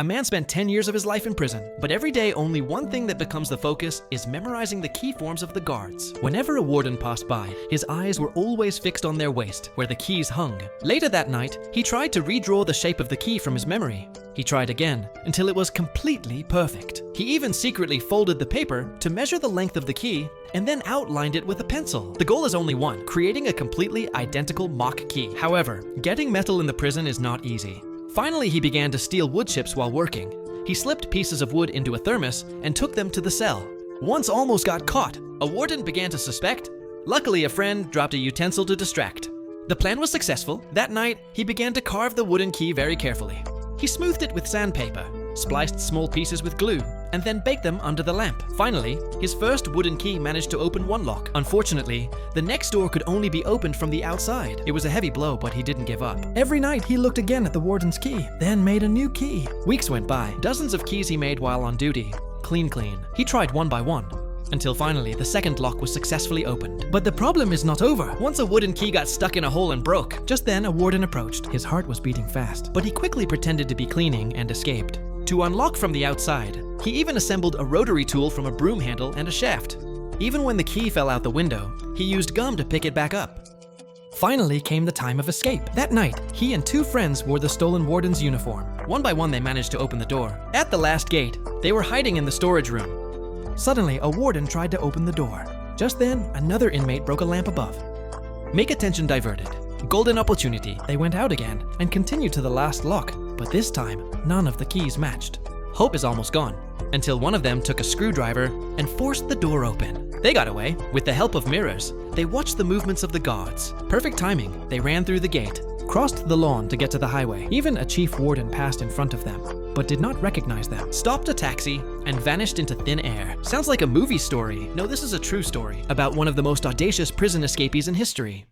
A man spent 10 years of his life in prison, but every day only one thing that becomes the focus is memorizing the key forms of the guards. Whenever a warden passed by, his eyes were always fixed on their waist, where the keys hung. Later that night, he tried to redraw the shape of the key from his memory. He tried again, until it was completely perfect. He even secretly folded the paper to measure the length of the key, and then outlined it with a pencil. The goal is only one, creating a completely identical mock key. However, getting metal in the prison is not easy. Finally, he began to steal wood chips while working. He slipped pieces of wood into a thermos and took them to the cell. Once almost got caught, a warden began to suspect. Luckily, a friend dropped a utensil to distract. The plan was successful. That night, he began to carve the wooden key very carefully. He smoothed it with sandpaper, spliced small pieces with glue, and then baked them under the lamp. Finally, his first wooden key managed to open one lock. Unfortunately, the next door could only be opened from the outside. It was a heavy blow, but he didn't give up. Every night, he looked again at the warden's key, then made a new key. Weeks went by. Dozens of keys he made while on duty. Clean. He tried one by one, until finally the second lock was successfully opened. But the problem is not over. Once a wooden key got stuck in a hole and broke. Just then, a warden approached. His heart was beating fast, but he quickly pretended to be cleaning and escaped. To unlock from the outside, he even assembled a rotary tool from a broom handle and a shaft. Even when the key fell out the window, he used gum to pick it back up. Finally came the time of escape. That night, he and two friends wore the stolen warden's uniform. One by one, they managed to open the door. At the last gate, they were hiding in the storage room. Suddenly, a warden tried to open the door. Just then, another inmate broke a lamp above. Make attention diverted. Golden opportunity. They went out again and continued to the last lock, but this time, none of the keys matched. Hope is almost gone, until one of them took a screwdriver and forced the door open. They got away. With the help of mirrors, they watched the movements of the guards. Perfect timing. They ran through the gate, crossed the lawn to get to the highway. Even a chief warden passed in front of them, but did not recognize them. Stopped a taxi and vanished into thin air. Sounds like a movie story. No, this is a true story about one of the most audacious prison escapees in history.